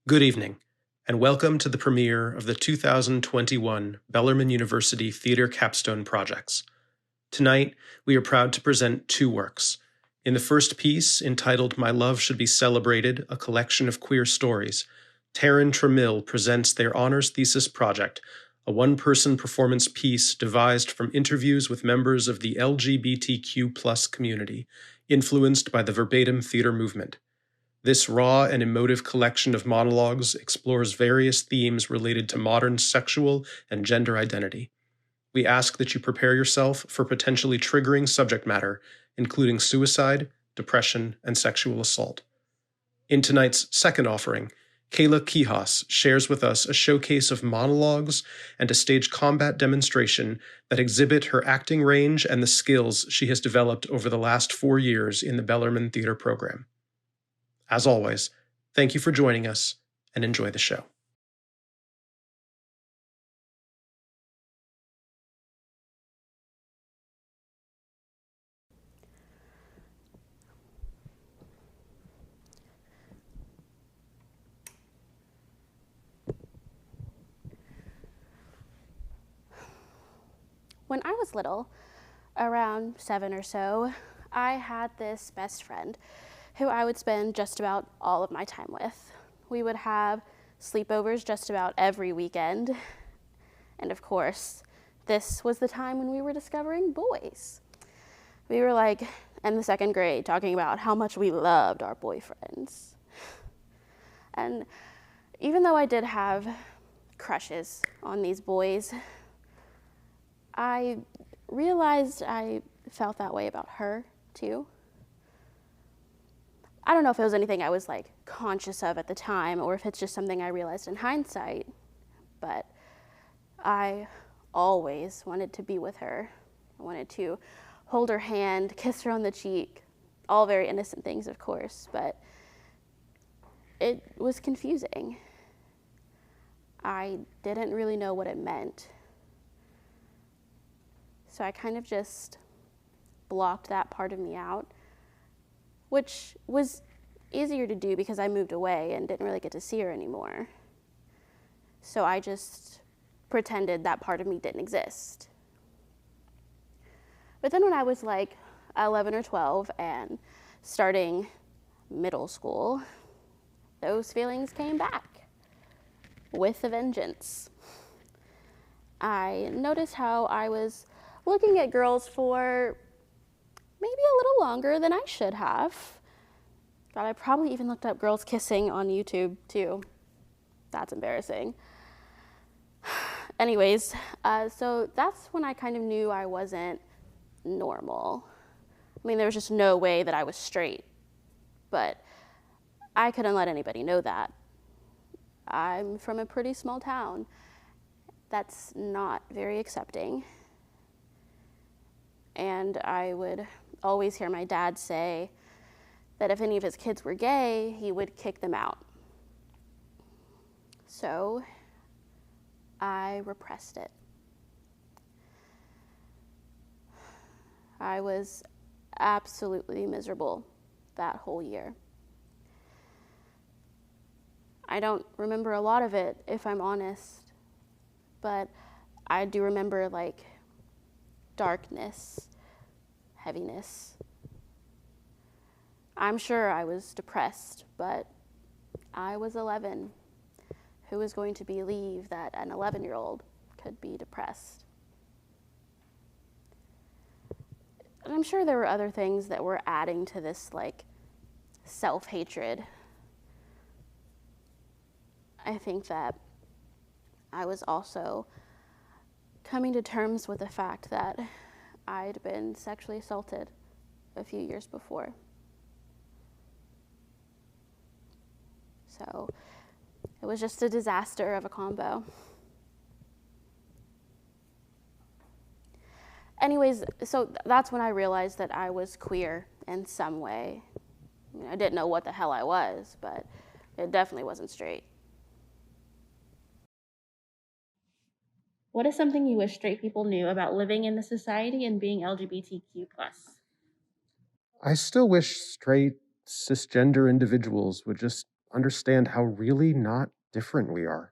Good evening, and welcome to the premiere of the 2021 Bellarmine University Theater Capstone Projects. Tonight, we are proud to present two works. In the first piece, entitled My Love Should Be Celebrated, a collection of queer stories, Taryn Tramill presents their honors thesis project, a one-person performance piece devised from interviews with members of the LGBTQ+ community, influenced by the verbatim theater movement. This raw and emotive collection of monologues explores various themes related to modern sexual and gender identity. We ask that you prepare yourself for potentially triggering subject matter, including suicide, depression, and sexual assault. In tonight's second offering, Kayla Quijas shares with us a showcase of monologues and a stage combat demonstration that exhibit her acting range and the skills she has developed over the last 4 years in the Bellarmine Theater program. As always, thank you for joining us and enjoy the show. When I was little, around 7 or so, I had this best friend who I would spend just about all of my time with. We would have sleepovers just about every weekend. And of course, this was the time when we were discovering boys. We were like in the second grade talking about how much we loved our boyfriends. And even though I did have crushes on these boys, I realized I felt that way about her too. I don't know if it was anything I was like conscious of at the time or if it's just something I realized in hindsight, but I always wanted to be with her. I wanted to hold her hand, kiss her on the cheek, all very innocent things, of course, but it was confusing. I didn't really know what it meant. So I kind of just blocked that part of me out, which was easier to do because I moved away and didn't really get to see her anymore. So I just pretended that part of me didn't exist. But then when I was like 11 or 12 and starting middle school, those feelings came back with a vengeance. I noticed how I was looking at girls for maybe a little longer than I should have. God, I probably even looked up girls kissing on YouTube too. That's embarrassing. Anyways, so that's when I kind of knew I wasn't normal. I mean, there was just no way that I was straight, but I couldn't let anybody know that. I'm from a pretty small town that's not very accepting. And I would always hear my dad say that if any of his kids were gay, he would kick them out. So I repressed it. I was absolutely miserable that whole year. I don't remember a lot of it, if I'm honest, but I do remember like darkness, heaviness. I'm sure I was depressed, but I was 11. Who was going to believe that an 11-year-old could be depressed? And I'm sure there were other things that were adding to this like self-hatred. I think that I was also coming to terms with the fact that I'd been sexually assaulted a few years before. So it was just a disaster of a combo. Anyways, so that's when I realized that I was queer in some way. I mean, I didn't know what the hell I was, but it definitely wasn't straight. What is something you wish straight people knew about living in the society and being LGBTQ+? I still wish straight, cisgender individuals would just understand how really not different we are.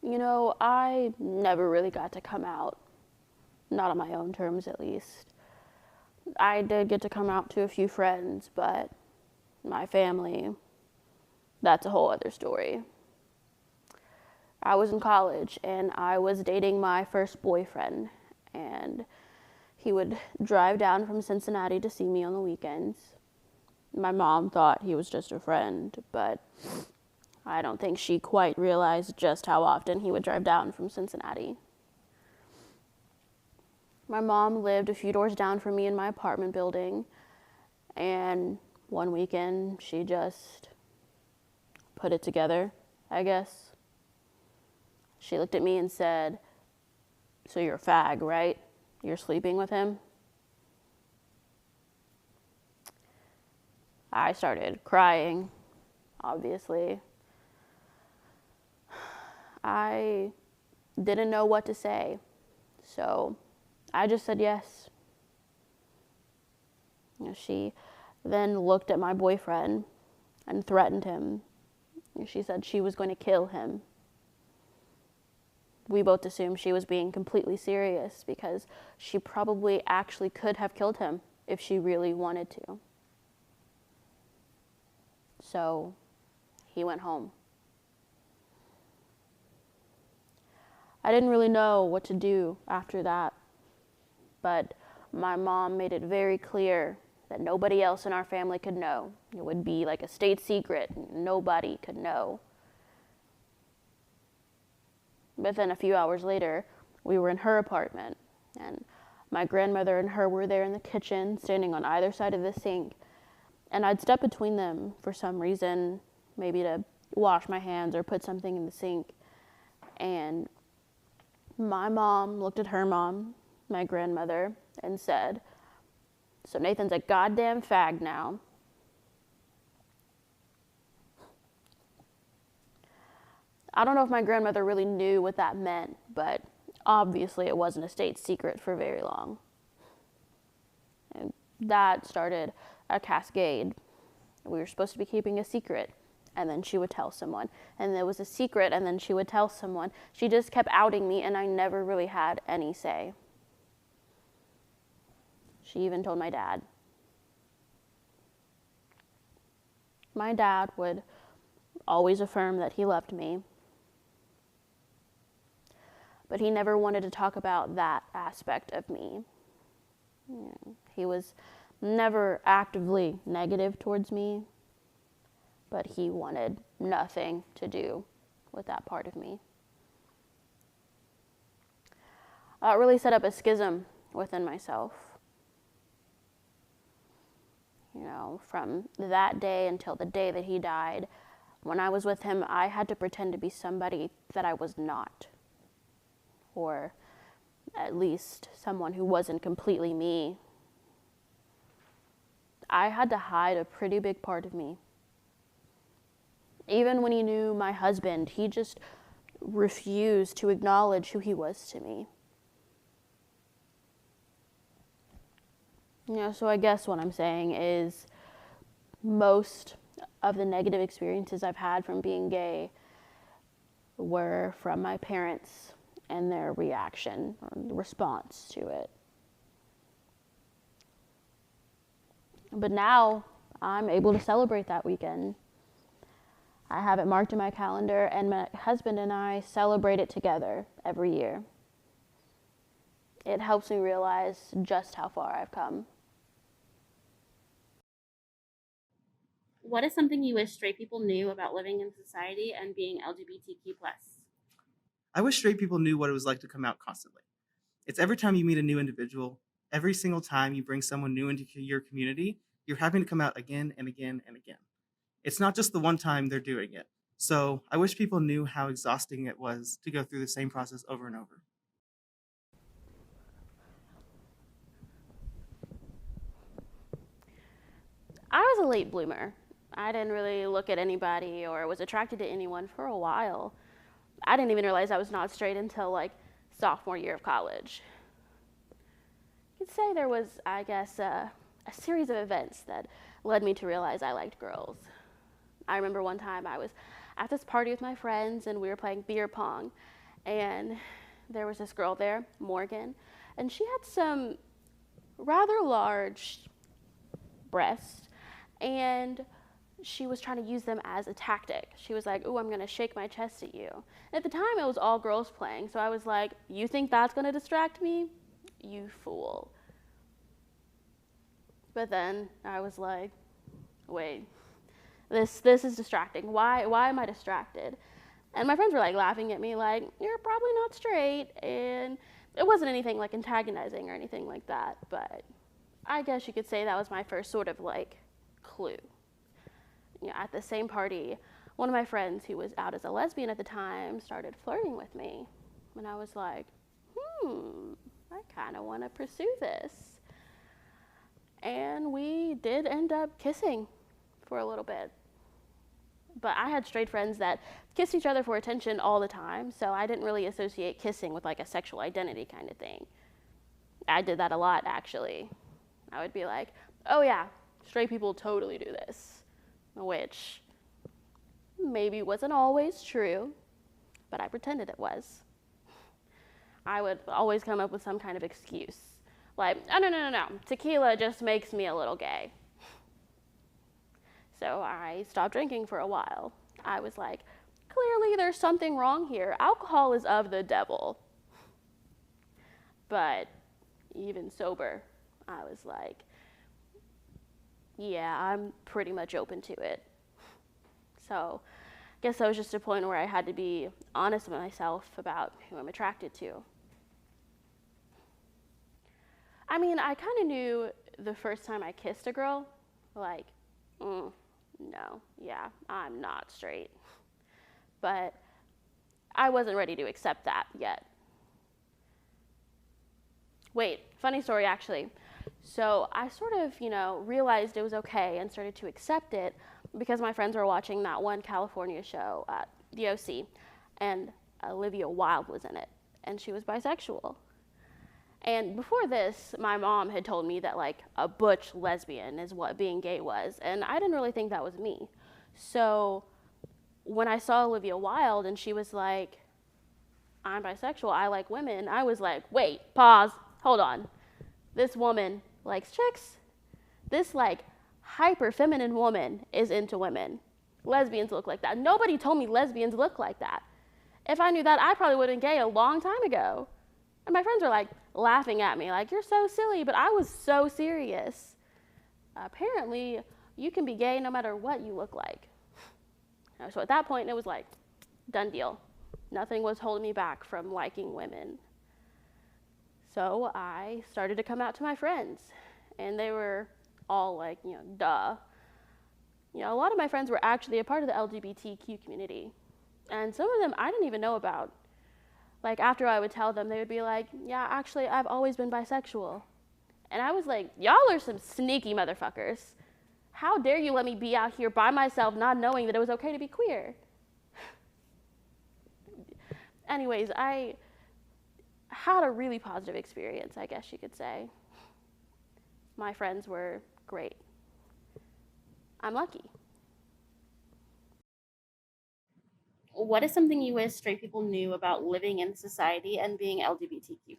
You know, I never really got to come out, not on my own terms at least. I did get to come out to a few friends, but my family, that's a whole other story. I was in college and I was dating my first boyfriend, and he would drive down from Cincinnati to see me on the weekends. My mom thought he was just a friend, but I don't think she quite realized just how often he would drive down from Cincinnati. My mom lived a few doors down from me in my apartment building, and one weekend she just put it together, I guess. She looked at me and said, "So you're a fag, right? You're sleeping with him?" I started crying, obviously. I didn't know what to say, so I just said yes. She then looked at my boyfriend and threatened him. She said she was going to kill him. We both assumed she was being completely serious because she probably actually could have killed him if she really wanted to. So he went home. I didn't really know what to do after that, but my mom made it very clear that nobody else in our family could know. It would be like a state secret. Nobody could know. But then a few hours later, we were in her apartment, and my grandmother and her were there in the kitchen, standing on either side of the sink. And I'd step between them for some reason, maybe to wash my hands or put something in the sink. And my mom looked at her mom, my grandmother, and said, "So Nathan's a goddamn fag now." I don't know if my grandmother really knew what that meant, but obviously it wasn't a state secret for very long. And that started a cascade. We were supposed to be keeping a secret, and then she would tell someone. And there was a secret, and then she would tell someone. She just kept outing me, and I never really had any say. She even told my dad. My dad would always affirm that he loved me, but he never wanted to talk about that aspect of me. He was never actively negative towards me, but he wanted nothing to do with that part of me. It really set up a schism within myself. From that day until the day that he died, when I was with him, I had to pretend to be somebody that I was not. Or at least someone who wasn't completely me. I had to hide a pretty big part of me. Even when he knew my husband, he just refused to acknowledge who he was to me. So I guess what I'm saying is most of the negative experiences I've had from being gay were from my parents and their reaction or response to it. But now I'm able to celebrate that weekend. I have it marked in my calendar, and my husband and I celebrate it together every year. It helps me realize just how far I've come. What is something you wish straight people knew about living in society and being LGBTQ+? I wish straight people knew what it was like to come out constantly. It's every time you meet a new individual, every single time you bring someone new into your community, you're having to come out again and again and again. It's not just the one time they're doing it. So I wish people knew how exhausting it was to go through the same process over and over. I was a late bloomer. I didn't really look at anybody or was attracted to anyone for a while. I didn't even realize I was not straight until like sophomore year of college. could say there was, I guess, a series of events that led me to realize I liked girls. I remember one time I was at this party with my friends and we were playing beer pong, and there was this girl there, Morgan, and she had some rather large breasts, and she was trying to use them as a tactic. She was like, "Ooh, I'm gonna shake my chest at you." And at the time, it was all girls playing, so I was like, "You think that's gonna distract me? You fool." But then I was like, "Wait, this is distracting. Why am I distracted?" And my friends were like laughing at me, like, "You're probably not straight," and it wasn't anything like antagonizing or anything like that, but I guess you could say that was my first sort of like clue. At the same party, one of my friends who was out as a lesbian at the time started flirting with me. And I was like, I kind of want to pursue this. And we did end up kissing for a little bit. But I had straight friends that kissed each other for attention all the time, so I didn't really associate kissing with like a sexual identity kind of thing. I did that a lot, actually. I would be like, "Oh yeah, straight people totally do this," which maybe wasn't always true, but I pretended it was. I would always come up with some kind of excuse, like, "Oh, no, tequila just makes me a little gay." So I stopped drinking for a while. I was like, clearly there's something wrong here. Alcohol is of the devil. But even sober, I was like, yeah, I'm pretty much open to it. So I guess that was just a point where I had to be honest with myself about who I'm attracted to. I mean, I kind of knew the first time I kissed a girl, like, no, yeah, I'm not straight. But I wasn't ready to accept that yet. Wait, funny story actually. So I sort of, realized it was okay and started to accept it because my friends were watching that one California show, The OC, and Olivia Wilde was in it, and she was bisexual. And before this, my mom had told me that like a butch lesbian is what being gay was, and I didn't really think that was me. So when I saw Olivia Wilde and she was like, "I'm bisexual, I like women," I was like, wait, pause, hold on. This woman likes chicks? This like hyper feminine woman is into women. Lesbians look like that. Nobody told me lesbians look like that. If I knew that, I probably would have been gay a long time ago. And my friends were like laughing at me, like, "You're so silly," but I was so serious. Apparently, you can be gay no matter what you look like. So at that point, it was like, done deal. Nothing was holding me back from liking women. So I started to come out to my friends, and they were all like, duh. A lot of my friends were actually a part of the LGBTQ community, and some of them I didn't even know about. Like, after I would tell them, they would be like, "Yeah, actually, I've always been bisexual." And I was like, y'all are some sneaky motherfuckers. How dare you let me be out here by myself not knowing that it was okay to be queer? Anyways, I had a really positive experience, I guess you could say. My friends were great. I'm lucky. What is something you wish straight people knew about living in society and being LGBTQ+?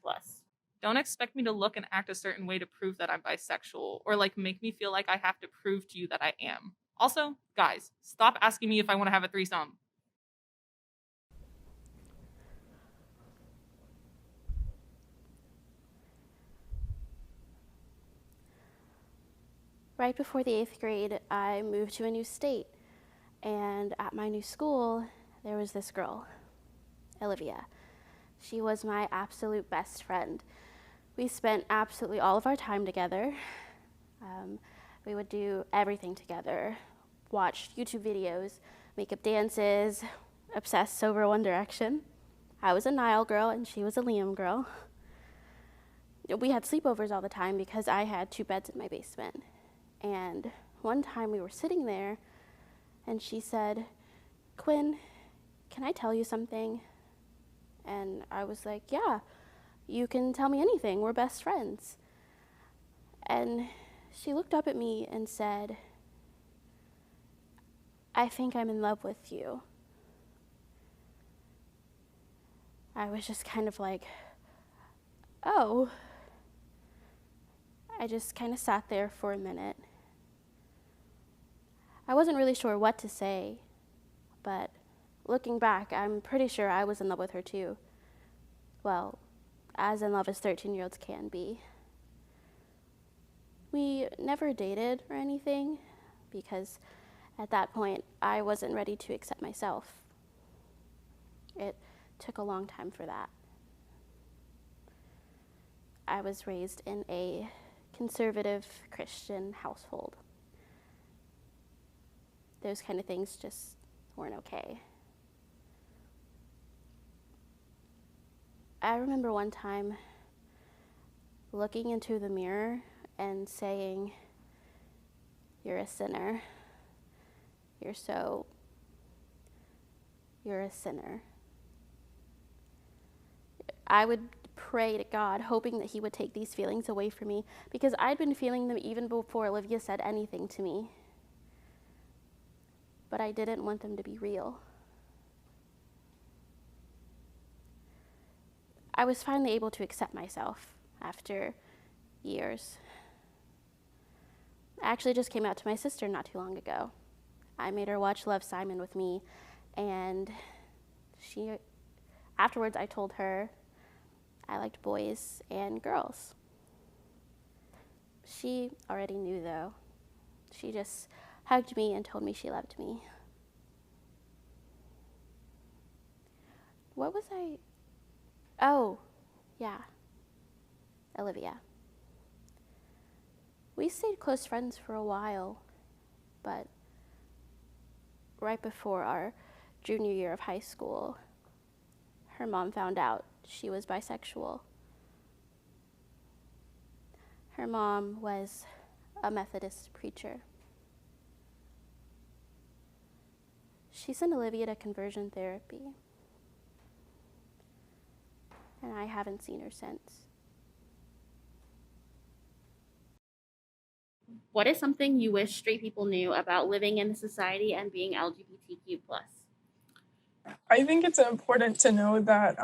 Don't expect me to look and act a certain way to prove that I'm bisexual, or like make me feel like I have to prove to you that I am. Also, guys, stop asking me if I want to have a threesome. Right before the 8th grade, I moved to a new state. And at my new school, there was this girl, Olivia. She was my absolute best friend. We spent absolutely all of our time together. We would do everything together, watch YouTube videos, make up dances, obsess over One Direction. I was a Niall girl and she was a Liam girl. We had sleepovers all the time because I had 2 beds in my basement. And one time we were sitting there and she said, "Quinn, can I tell you something?" And I was like, "Yeah, you can tell me anything. We're best friends." And she looked up at me and said, "I think I'm in love with you." I was just kind of like, oh. I just kind of sat there for a minute. I wasn't really sure what to say, but looking back, I'm pretty sure I was in love with her too. Well, as in love as 13-year-olds can be. We never dated or anything because at that point I wasn't ready to accept myself. It took a long time for that. I was raised in a conservative Christian household. Those kind of things just weren't okay. I remember one time looking into the mirror and saying, "You're a sinner. You're a sinner." I would pray to God, hoping that he would take these feelings away from me, because I'd been feeling them even before Olivia said anything to me. But I didn't want them to be real. I was finally able to accept myself after years. I actually just came out to my sister not too long ago. I made her watch Love, Simon with me, and afterwards I told her I liked boys and girls. She already knew though. She just hugged me and told me she loved me. What was I? Oh, yeah, Olivia. We stayed close friends for a while, but right before our junior year of high school, her mom found out she was bisexual. Her mom was a Methodist preacher. She sent Olivia to conversion therapy, and I haven't seen her since. What is something you wish straight people knew about living in society and being LGBTQ plus? I think it's important to know that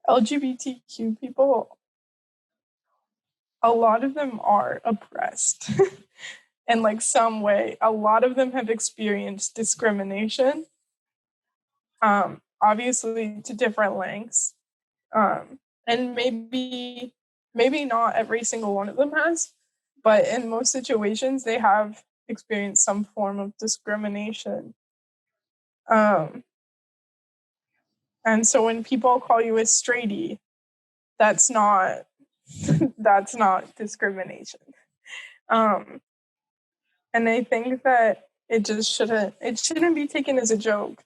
LGBTQ people, a lot of them are oppressed in like some way. A lot of them have experienced discrimination, obviously to different lengths, and maybe not every single one of them has, but in most situations they have experienced some form of discrimination. And so when people call you a straighty, that's not that's not discrimination. And I think that it shouldn't be taken as a joke.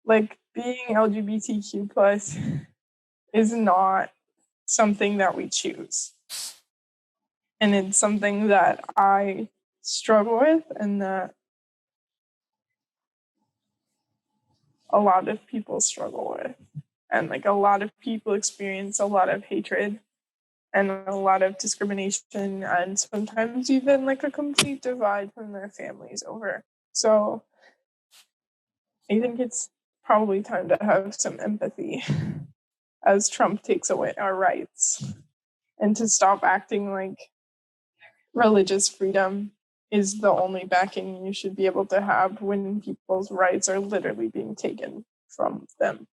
Like being LGBTQ plus is not something that we choose. And it's something that I struggle with and that a lot of people struggle with. And like a lot of people experience a lot of hatred and a lot of discrimination and sometimes even like a complete divide from their families over. So I think it's probably time to have some empathy as Trump takes away our rights and to stop acting like religious freedom is the only backing you should be able to have when people's rights are literally being taken from them.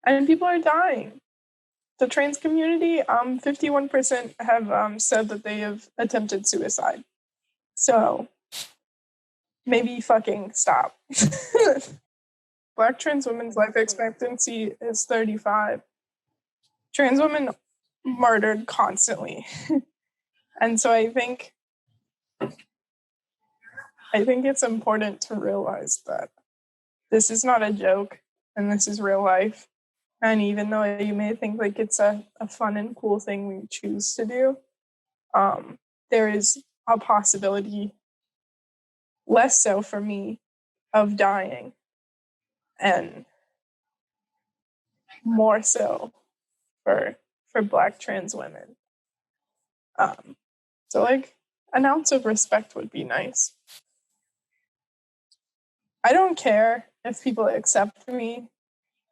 And people are dying. The trans community, 51% have said that they have attempted suicide. So maybe fucking stop. Black trans women's life expectancy is 35. Trans women murdered constantly. And so I think it's important to realize that this is not a joke and this is real life. And even though you may think like it's a fun and cool thing we choose to do, there is a possibility, less so for me, of dying, and more so for Black trans women. So like an ounce of respect would be nice. I don't care if people accept me.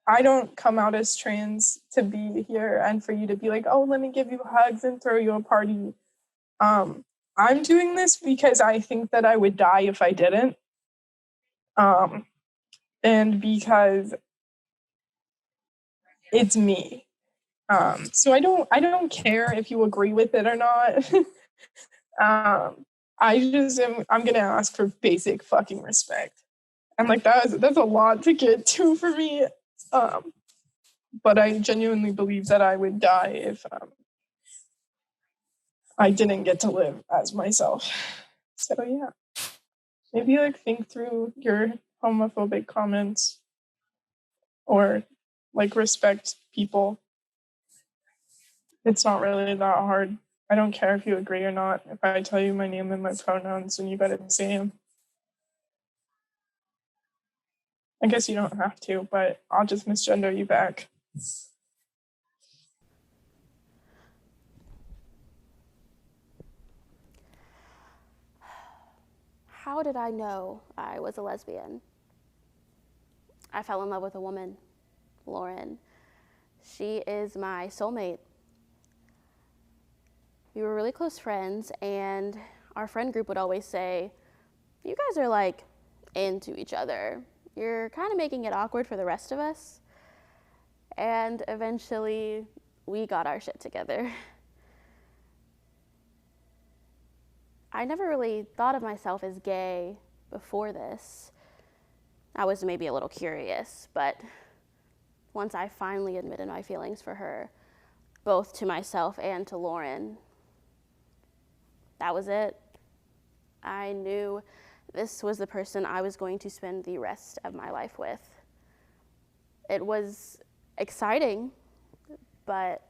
I don't come out as trans to be here and for you to be like, oh, let me give you hugs and throw you a party. I'm doing this because I think that I would die if I didn't. And because it's me. So I don't care if you agree with it or not. I'm gonna ask for basic fucking respect. And like that's a lot to get to for me. But I genuinely believe that I would die if I didn't get to live as myself. So yeah. Maybe like think through your homophobic comments or like respect people. It's not really that hard. I don't care if you agree or not. If I tell you my name and my pronouns, then you gotta say them. I guess you don't have to, but I'll just misgender you back. How did I know I was a lesbian? I fell in love with a woman, Lauren. She is my soulmate. We were really close friends, and our friend group would always say, you guys are like into each other. You're kind of making it awkward for the rest of us. And eventually, we got our shit together. I never really thought of myself as gay before this. I was maybe a little curious, but once I finally admitted my feelings for her, both to myself and to Lauren, that was it. I knew this was the person I was going to spend the rest of my life with. It was exciting, but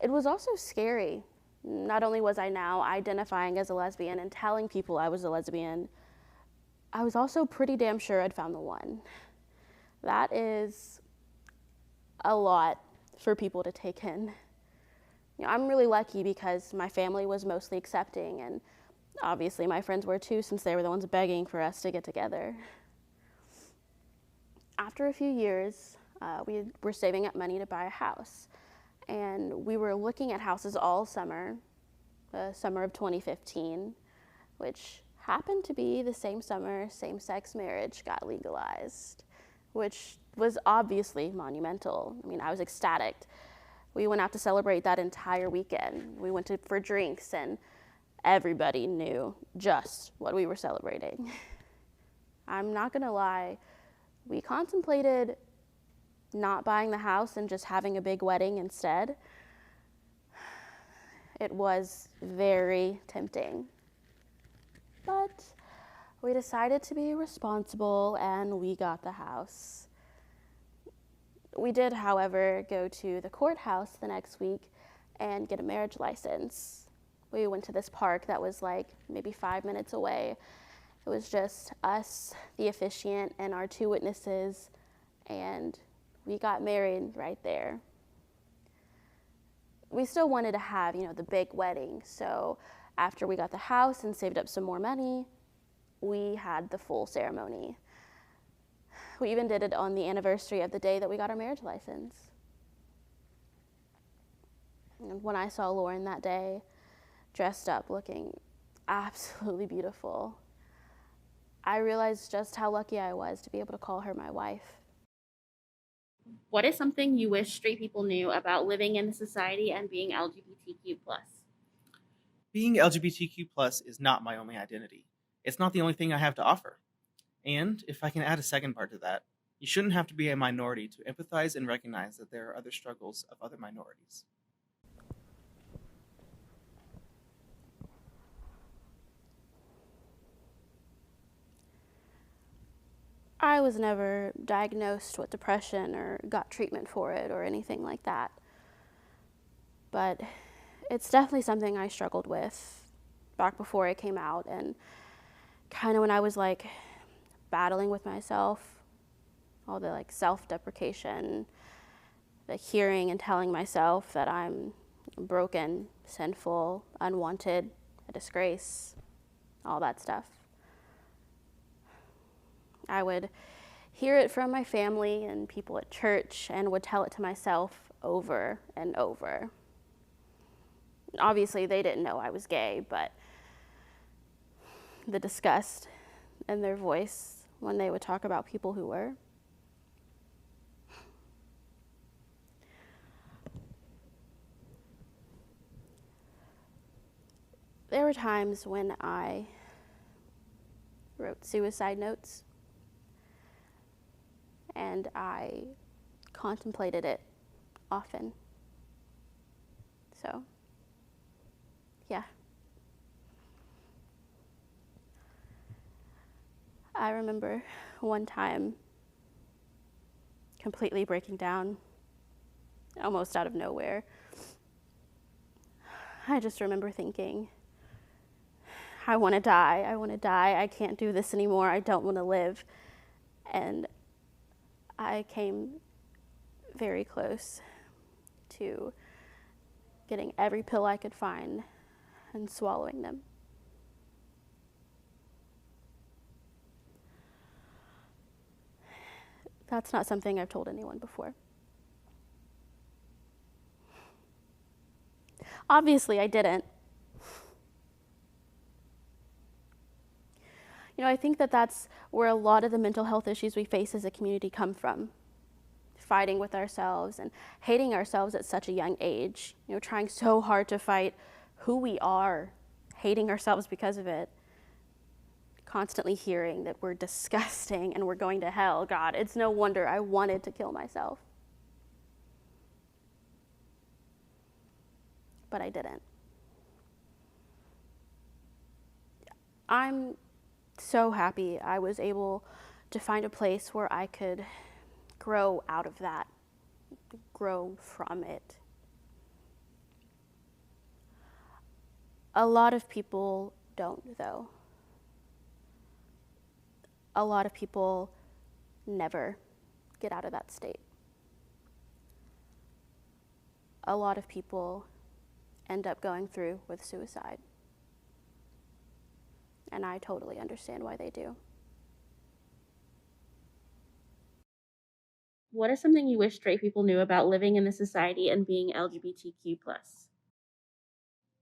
it was also scary. Not only was I now identifying as a lesbian and telling people I was a lesbian, I was also pretty damn sure I'd found the one. That is a lot for people to take in. You know, I'm really lucky because my family was mostly accepting, and obviously my friends were too, since they were the ones begging for us to get together. After a few years, we were saving up money to buy a house, and we were looking at houses all summer, the summer of 2015, which happened to be the same summer same-sex marriage got legalized, which was obviously monumental. I mean, I was ecstatic. We went out to celebrate that entire weekend. We went for drinks, and everybody knew just what we were celebrating. I'm not gonna lie, we contemplated not buying the house and just having a big wedding instead. It was very tempting. But we decided to be responsible, and we got the house. We did, however, go to the courthouse the next week and get a marriage license. We went to this park that was like maybe 5 minutes away. It was just us, the officiant, and our 2 witnesses, and we got married right there. We still wanted to have, the big wedding, so after we got the house and saved up some more money, we had the full ceremony. We even did it on the anniversary of the day that we got our marriage license. And when I saw Lauren that day, dressed up, looking absolutely beautiful, I realized just how lucky I was to be able to call her my wife. What is something you wish straight people knew about living in society and being LGBTQ+? Being LGBTQ plus is not my only identity. It's not the only thing I have to offer. And if I can add a second part to that, you shouldn't have to be a minority to empathize and recognize that there are other struggles of other minorities. I was never diagnosed with depression or got treatment for it or anything like that. But it's definitely something I struggled with back before it came out, and kind of when I was like battling with myself, all the like self-deprecation, the hearing and telling myself that I'm broken, sinful, unwanted, a disgrace, all that stuff. I would hear it from my family and people at church and would tell it to myself over and over. Obviously, they didn't know I was gay, but the disgust in their voice when they would talk about people who were. There were times when I wrote suicide notes, and I contemplated it often. So, yeah. I remember one time completely breaking down, almost out of nowhere. I just remember thinking, I want to die, I can't do this anymore, I don't want to live. And I came very close to getting every pill I could find and swallowing them. That's not something I've told anyone before. Obviously, I didn't. I think that's where a lot of the mental health issues we face as a community come from. Fighting with ourselves and hating ourselves at such a young age. Trying so hard to fight who we are, hating ourselves because of it. Constantly hearing that we're disgusting and we're going to hell. God, it's no wonder I wanted to kill myself. But I didn't. I'm so happy I was able to find a place where I could grow out of that, grow from it. A lot of people don't, though. A lot of people never get out of that state. A lot of people end up going through with suicide. And I totally understand why they do. What is something you wish straight people knew about living in this society and being LGBTQ+?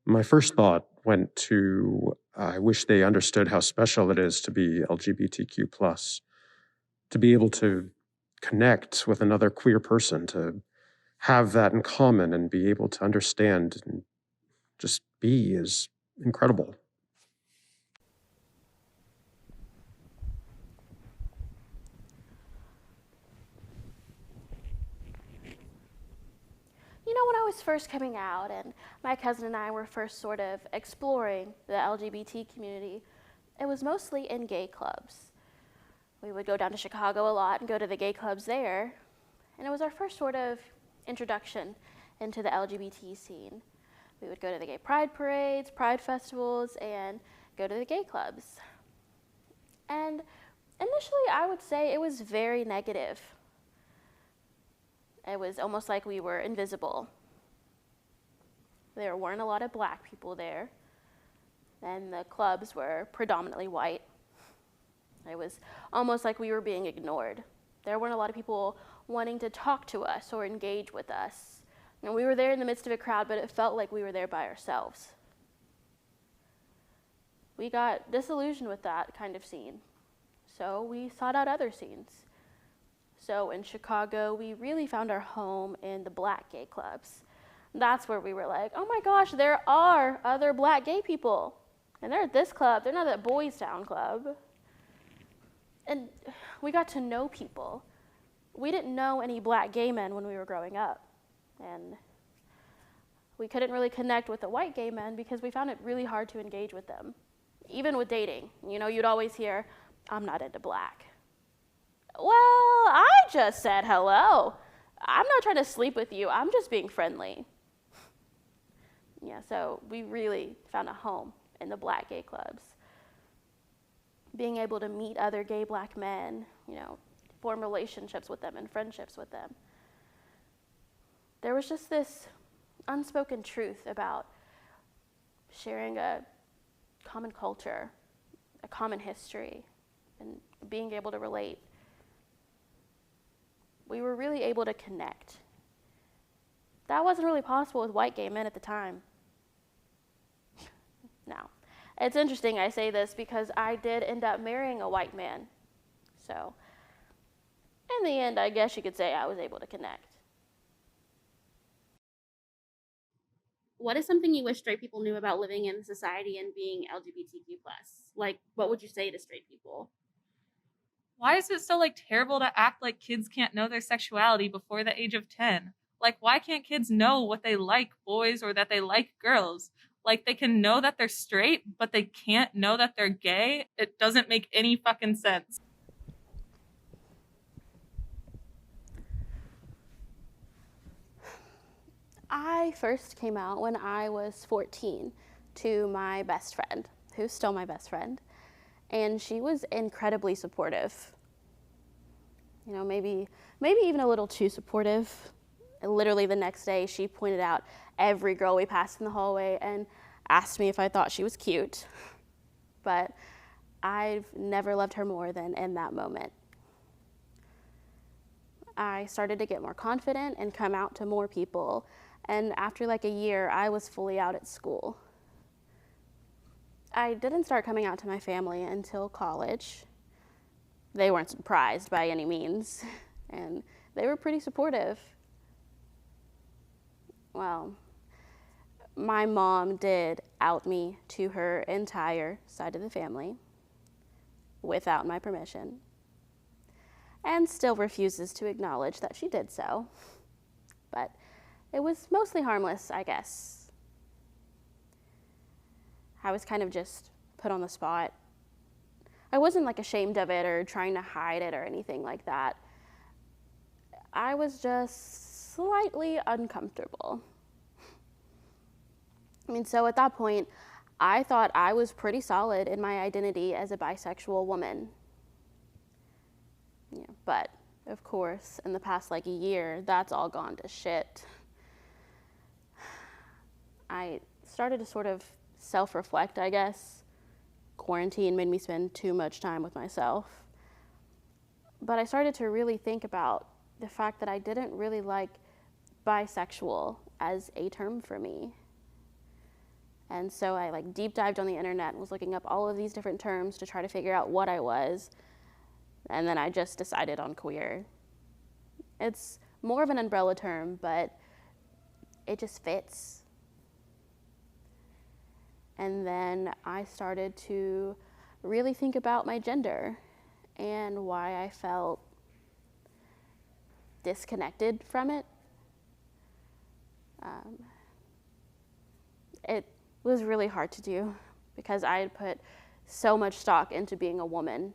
My first thought went to I wish they understood how special it is to be LGBTQ+, to be able to connect with another queer person, to have that in common and be able to understand and just be is incredible. When I was first coming out and my cousin and I were first sort of exploring the LGBT community, it was mostly in gay clubs. We would go down to Chicago a lot and go to the gay clubs there, and it was our first sort of introduction into the LGBT scene. We would go to the gay pride parades, pride festivals, and go to the gay clubs. And initially, I would say it was very negative. It was almost like we were invisible. There weren't a lot of black people there, and the clubs were predominantly white. It was almost like we were being ignored. There weren't a lot of people wanting to talk to us or engage with us. And we were there in the midst of a crowd, but it felt like we were there by ourselves. We got disillusioned with that kind of scene, so we sought out other scenes. So in Chicago, we really found our home in the black gay clubs. That's where we were like, oh my gosh, there are other black gay people. And they're at this club, they're not at Boys Town Club. And we got to know people. We didn't know any black gay men when we were growing up. And we couldn't really connect with the white gay men because we found it really hard to engage with them. Even with dating, you'd always hear, I'm not into black. Well, I just said hello. I'm not trying to sleep with you. I'm just being friendly. Yeah, so we really found a home in the black gay clubs. Being able to meet other gay black men, form relationships with them and friendships with them. There was just this unspoken truth about sharing a common culture, a common history, and being able to relate. We were really able to connect. That wasn't really possible with white gay men at the time. Now, it's interesting I say this because I did end up marrying a white man. So, in the end, I guess you could say I was able to connect. What is something you wish straight people knew about living in society and being LGBTQ+? Like, what would you say to straight people? Why is it so terrible to act like kids can't know their sexuality before the age of 10? Why can't kids know what they like, boys, or that they like girls? They can know that they're straight, but they can't know that they're gay? It doesn't make any fucking sense. I first came out when I was 14 to my best friend, who's still my best friend, and she was incredibly supportive. Maybe even a little too supportive. And literally the next day, she pointed out every girl we passed in the hallway and asked me if I thought she was cute. But I've never loved her more than in that moment. I started to get more confident and come out to more people. And after a year, I was fully out at school. I didn't start coming out to my family until college. They weren't surprised by any means, and they were pretty supportive. Well, my mom did out me to her entire side of the family without my permission, and still refuses to acknowledge that she did so. But it was mostly harmless, I guess. I was kind of just put on the spot. I wasn't ashamed of it or trying to hide it or anything like that. I was just slightly uncomfortable. So at that point, I thought I was pretty solid in my identity as a bisexual woman. But of course, in the past a year, that's all gone to shit. I started to sort of self-reflect, I guess. Quarantine made me spend too much time with myself. But I started to really think about the fact that I didn't really like bisexual as a term for me. And so I deep dived on the internet and was looking up all of these different terms to try to figure out what I was. And then I just decided on queer. It's more of an umbrella term, but it just fits. And then I started to really think about my gender and why I felt disconnected from it. It was really hard to do because I had put so much stock into being a woman.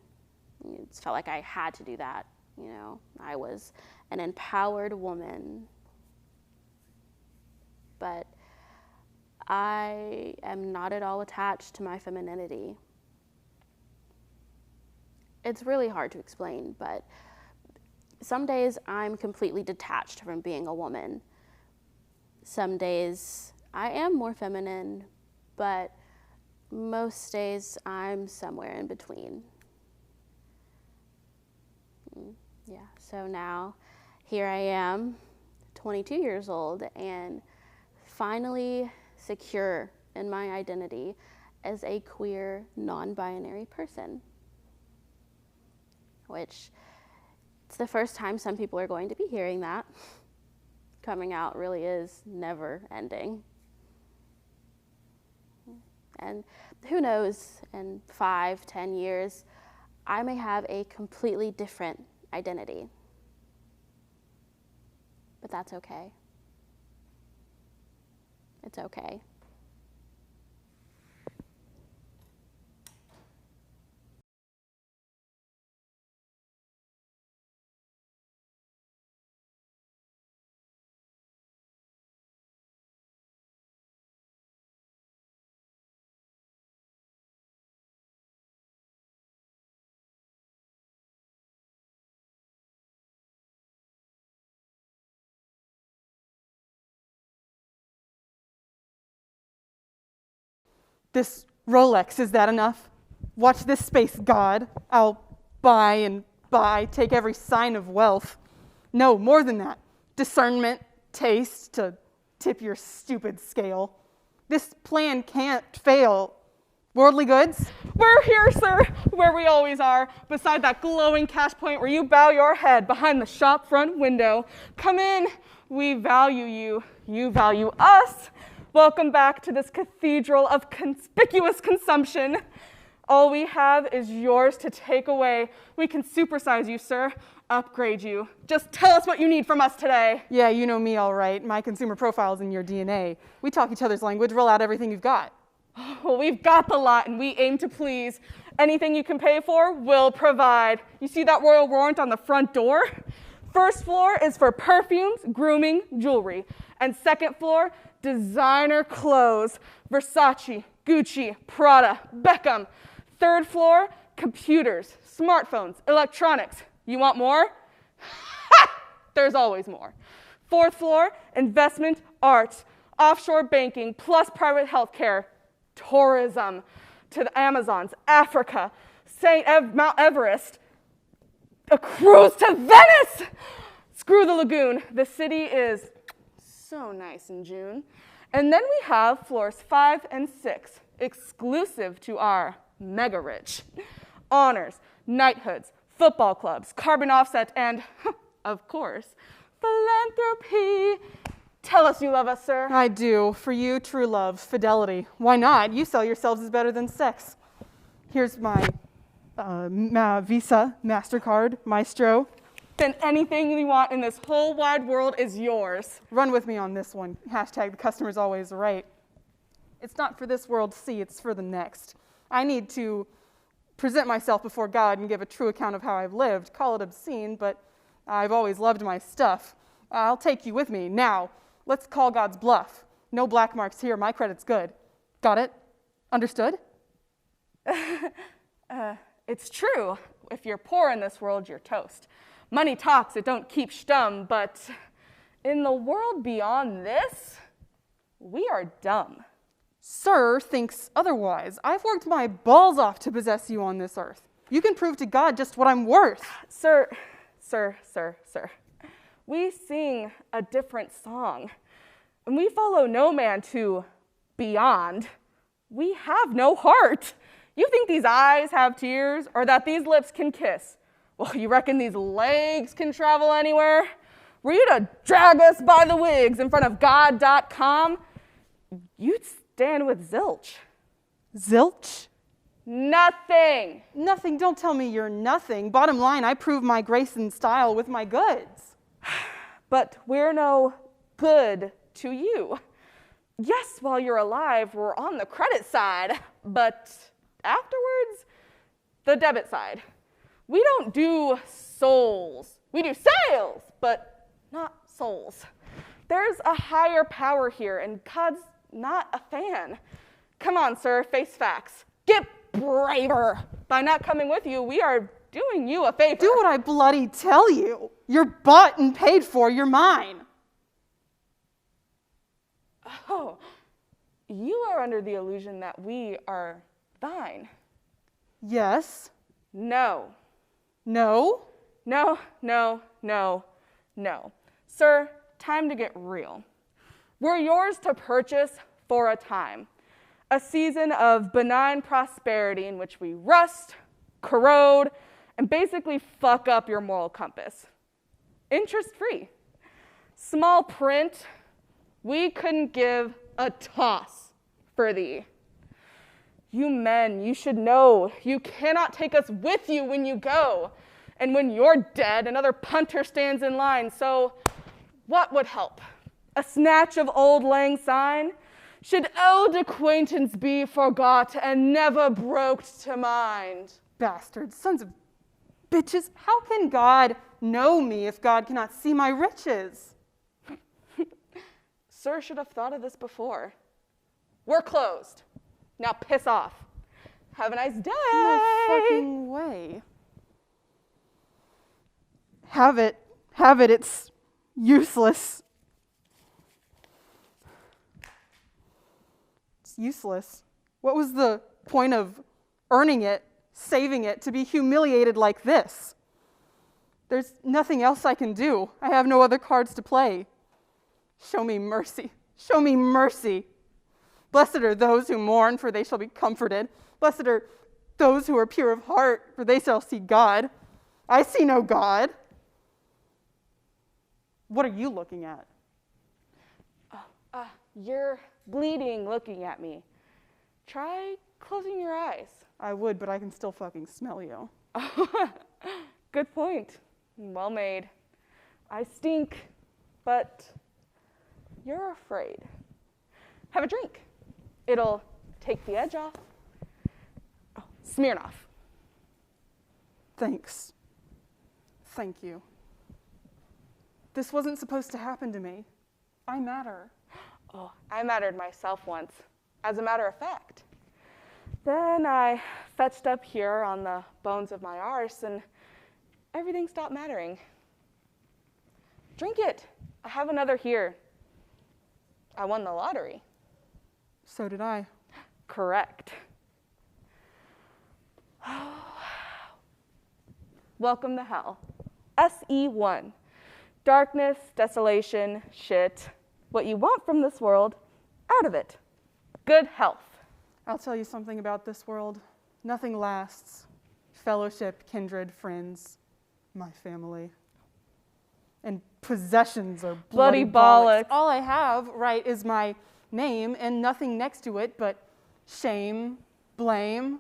It felt like I had to do that. I was an empowered woman. But I am not at all attached to my femininity. It's really hard to explain, but some days I'm completely detached from being a woman. Some days I am more feminine, but most days I'm somewhere in between. Yeah, so now here I am, 22 years old, and finally secure in my identity as a queer, non-binary person. Which, it's the first time some people are going to be hearing that. Coming out really is never ending. And who knows, in 5-10 years, I may have a completely different identity. But that's okay. It's okay. This Rolex, is that enough? Watch this space, God. I'll buy and buy, take every sign of wealth. No, more than that. Discernment, taste, to tip your stupid scale. This plan can't fail. Worldly goods? We're here, sir, where we always are, beside that glowing cash point where you bow your head behind the shop front window. Come in. We value you. You value us. Welcome back to this cathedral of conspicuous consumption. All we have is yours to take away. We can supersize you, sir, upgrade you. Just tell us what you need from us today. Yeah, you know me all right. My consumer profile's in your DNA. We talk each other's language, roll out everything you've got. Well, we've got the lot, and we aim to please. Anything you can pay for, we'll provide. You see that royal warrant on the front door? First floor is for perfumes, grooming, jewelry. And second floor, designer clothes. Versace, Gucci, Prada, Beckham. Third floor, computers, smartphones, electronics. You want more? Ha! There's always more. Fourth floor, investment, arts, offshore banking, plus private health care. Tourism to the Amazons, Africa, Mount Everest, a cruise to Venice. Screw the lagoon. The city is so nice in June. And then we have floors 5 and 6, exclusive to our mega rich. Honors, knighthoods, football clubs, carbon offset, and, of course, philanthropy. Tell us you love us, sir. I do. For you, true love, fidelity. Why not? You sell yourselves as better than sex. Here's my Visa, MasterCard, Maestro. Then anything you want in this whole wide world is yours. Run with me on this one. Hashtag the customer's always right. It's not for this world to see, it's for the next. I need to present myself before God and give a true account of how I've lived. Call it obscene, but I've always loved my stuff. I'll take you with me. Now, let's call God's bluff. No black marks here. My credit's good. Got it? Understood? It's true. If you're poor in this world, you're toast. Money talks, it don't keep stum, but in the world beyond this, we are dumb. Sir thinks otherwise. I've worked my balls off to possess you on this earth. You can prove to God just what I'm worth. Sir. We sing a different song, and we follow no man to beyond. We have no heart. You think these eyes have tears, or that these lips can kiss? Well, you reckon these legs can travel anywhere? Were you to drag us by the wigs in front of God.com, you'd stand with zilch. Zilch? Nothing. Nothing. Don't tell me you're nothing. Bottom line, I prove my grace and style with my goods. But we're no good to you. Yes, while you're alive, we're on the credit side, but afterwards, the debit side. We don't do souls. We do sales, but not souls. There's a higher power here, and God's not a fan. Come on, sir, face facts. Get braver. By not coming with you, we are doing you a favor. Do what I bloody tell you. You're bought and paid for. You're mine. Oh, you are under the illusion that we are thine. Yes. No. No? No. Sir, time to get real. We're yours to purchase for a time. A season of benign prosperity in which we rust, corrode, and basically fuck up your moral compass. Interest-free. Small print, we couldn't give a toss for thee. You men, you should know, you cannot take us with you when you go. And when you're dead, another punter stands in line. So what would help? A snatch of old lang syne? Should old acquaintance be forgot and never broked to mind? Bastards, sons of bitches, how can God know me if God cannot see my riches? Sir should have thought of this before. We're closed. Now piss off. Have a nice day. No fucking way. Have it, it's useless. It's useless. What was the point of earning it, saving it, to be humiliated like this? There's nothing else I can do. I have no other cards to play. Show me mercy. Show me mercy. Blessed are those who mourn, for they shall be comforted. Blessed are those who are pure of heart, for they shall see God. I see no God. What are you looking at? You're bleeding looking at me. Try closing your eyes. I would, but I can still fucking smell you. Good point. Well made. I stink, but you're afraid. Have a drink. It'll take the edge off. Oh, Smirnoff. Thanks. Thank you. This wasn't supposed to happen to me. I matter. Oh, I mattered myself once, as a matter of fact. Then I fetched up here on the bones of my arse, and everything stopped mattering. Drink it. I have another here. I won the lottery. So did I. Correct. Welcome to hell. SE1. Darkness, desolation, shit. What you want from this world, out of it. Good health. I'll tell you something about this world. Nothing lasts. Fellowship, kindred, friends, my family. And possessions are bloody bollocks. All I have, right, is my name and nothing next to it but shame, blame.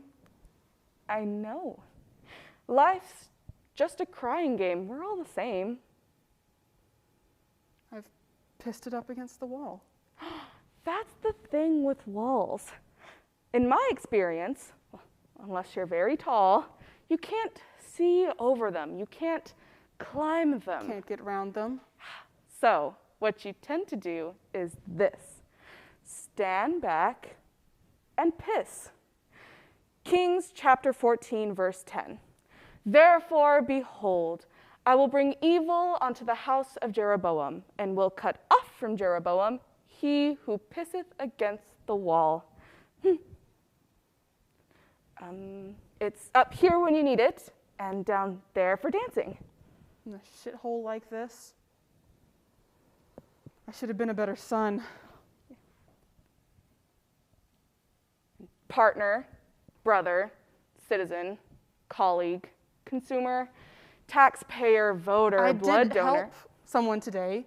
I know. Life's just a crying game. We're all the same. I've pissed it up against the wall. That's the thing with walls. In my experience, unless you're very tall, you can't see over them. You can't climb them. Can't get around them. So what you tend to do is this. Stand back and piss. Kings chapter 14, verse 10. Therefore, behold, I will bring evil unto the house of Jeroboam, and will cut off from Jeroboam he who pisseth against the wall. It's up here when you need it, and down there for dancing. In a shithole like this, I should have been a better son. Partner, brother, citizen, colleague, consumer, taxpayer, voter, blood donor. I did help someone today.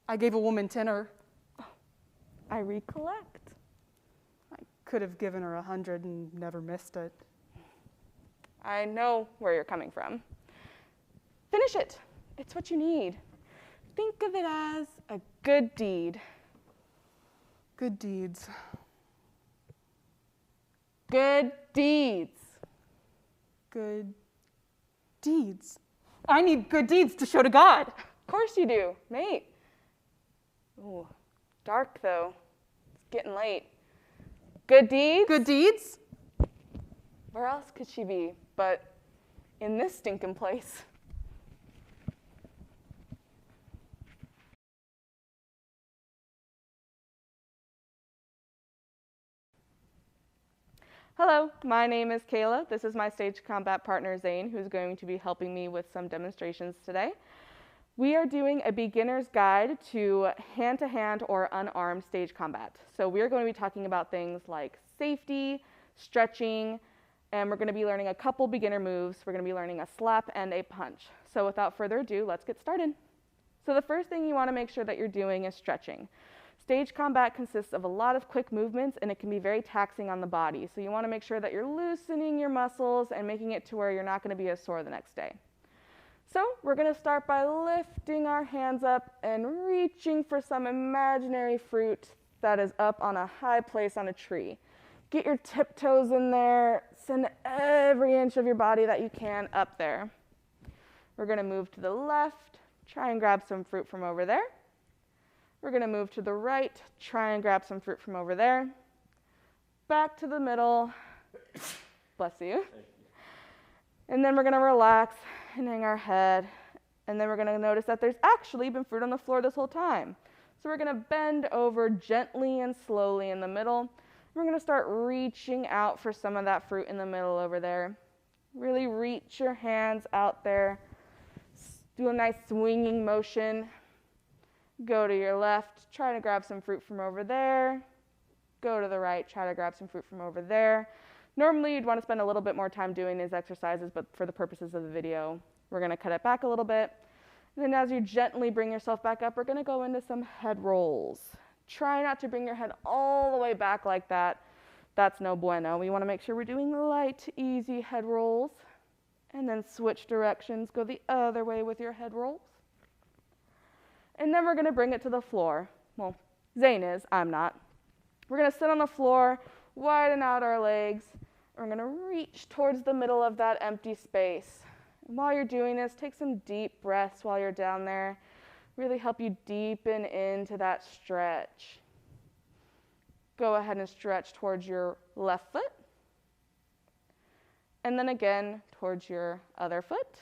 I gave a woman tenner. I recollect. I could have given her 100 and never missed it. I know where you're coming from. Finish it. It's what you need. Think of it as a good deed. Good deeds. Good deeds. Good deeds. I need good deeds to show to God. Of course you do, mate. Ooh, dark though. It's getting late. Good deeds? Good deeds? Where else could she be but in this stinking place? Hello, my name is Kayla. This is my stage combat partner, Zane, who's going to be helping me with some demonstrations today. We are doing a beginner's guide to hand-to-hand or unarmed stage combat. So we're going to be talking about things like safety, stretching, and we're going to be learning a couple beginner moves. We're going to be learning a slap and a punch. So without further ado, let's get started. So the first thing you want to make sure that you're doing is stretching. Stage combat consists of a lot of quick movements, and it can be very taxing on the body. So you want to make sure that you're loosening your muscles and making it to where you're not going to be as sore the next day. So we're going to start by lifting our hands up and reaching for some imaginary fruit that is up on a high place on a tree. Get your tiptoes in there. Send every inch of your body that you can up there. We're going to move to the left. Try and grab some fruit from over there. We're going to move to the right, try and grab some fruit from over there. Back to the middle. Bless you. And then we're going to relax and hang our head. And then we're going to notice that there's actually been fruit on the floor this whole time. So we're going to bend over gently and slowly in the middle. We're going to start reaching out for some of that fruit in the middle over there. Really reach your hands out there. Do a nice swinging motion. Go to your left, try to grab some fruit from over there. Go to the right, try to grab some fruit from over there. Normally, you'd want to spend a little bit more time doing these exercises, but for the purposes of the video, we're going to cut it back a little bit. And then as you gently bring yourself back up, we're going to go into some head rolls. Try not to bring your head all the way back like that. That's no bueno. We want to make sure we're doing light, easy head rolls. And then switch directions, go the other way with your head rolls. And then we're going to bring it to the floor. Well, Zane is, I'm not. We're going to sit on the floor, widen out our legs. We're going to reach towards the middle of that empty space. And while you're doing this, take some deep breaths while you're down there. Really help you deepen into that stretch. Go ahead and stretch towards your left foot. And then again towards your other foot.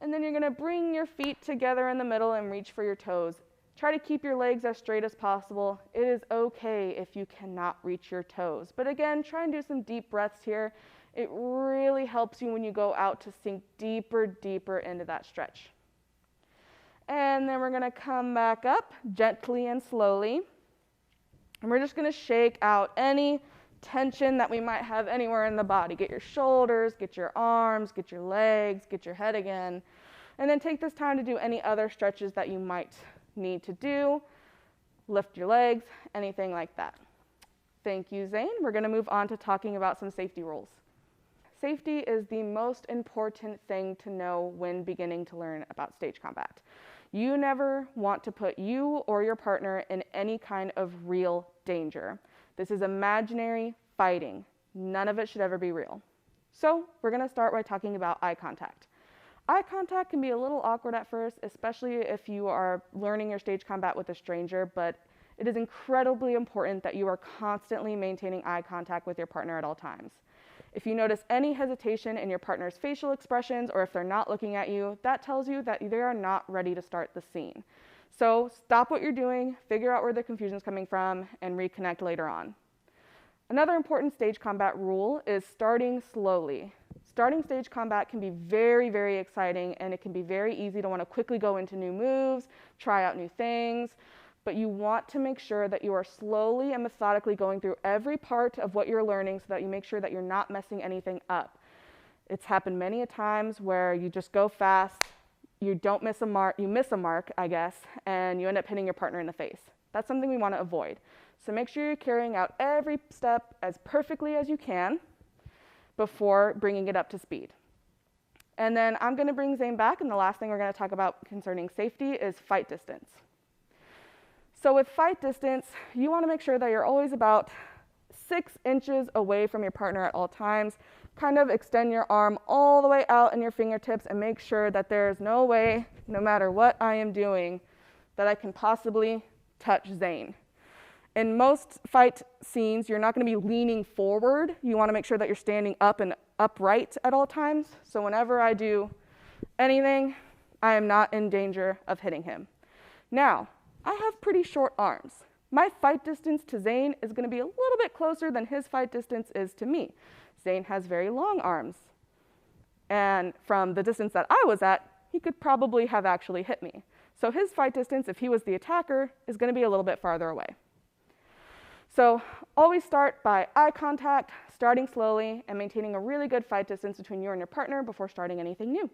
And then you're going to bring your feet together in the middle and reach for your toes. Try to keep your legs as straight as possible. It is okay if you cannot reach your toes. But again, try and do some deep breaths here. It really helps you when you go out to sink deeper, deeper into that stretch. And then we're going to come back up gently and slowly. And we're just going to shake out any tension that we might have anywhere in the body. Get your shoulders, get your arms, get your legs, get your head again. And then take this time to do any other stretches that you might need to do. Lift your legs, anything like that. Thank you, Zane. We're going to move on to talking about some safety rules. Safety is the most important thing to know when beginning to learn about stage combat. You never want to put you or your partner in any kind of real danger. This is imaginary fighting. None of it should ever be real. So we're going to start by talking about eye contact. Eye contact can be a little awkward at first, especially if you are learning your stage combat with a stranger, but it is incredibly important that you are constantly maintaining eye contact with your partner at all times. If you notice any hesitation in your partner's facial expressions or if they're not looking at you, that tells you that they are not ready to start the scene. So stop what you're doing, figure out where the confusion is coming from, and reconnect later on. Another important stage combat rule is starting slowly. Starting stage combat can be very, very exciting, and it can be very easy to want to quickly go into new moves, try out new things, but you want to make sure that you are slowly and methodically going through every part of what you're learning so that you make sure that you're not messing anything up. It's happened many a times where you just go fast, you don't miss a mark, you miss a mark, I guess, and you end up hitting your partner in the face. That's something we want to avoid. So make sure you're carrying out every step as perfectly as you can before bringing it up to speed. And then I'm going to bring Zane back, and the last thing we're going to talk about concerning safety is fight distance. So with fight distance, you want to make sure that you're always about 6 inches away from your partner at all times. Kind of extend your arm all the way out in your fingertips and make sure that there's no way, no matter what I am doing, that I can possibly touch Zane. In most fight scenes, you're not going to be leaning forward. You want to make sure that you're standing up and upright at all times. So whenever I do anything, I am not in danger of hitting him. Now, I have pretty short arms. My fight distance to Zane is going to be a little bit closer than his fight distance is to me. Zane has very long arms. And from the distance that I was at, he could probably have actually hit me. So his fight distance, if he was the attacker, is going to be a little bit farther away. So always start by eye contact, starting slowly, and maintaining a really good fight distance between you and your partner before starting anything new.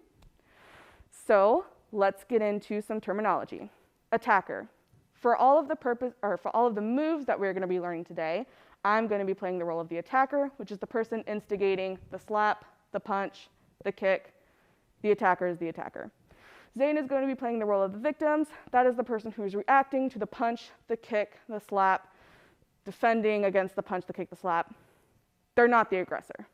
So let's get into some terminology. Attacker. For all of the moves that we're going to be learning today, I'm going to be playing the role of the attacker, which is the person instigating the slap, the punch, the kick. The attacker is the attacker. Zane is going to be playing the role of the victims. That is the person who is reacting to the punch, the kick, the slap, defending against the punch, the kick, the slap. They're not the aggressor.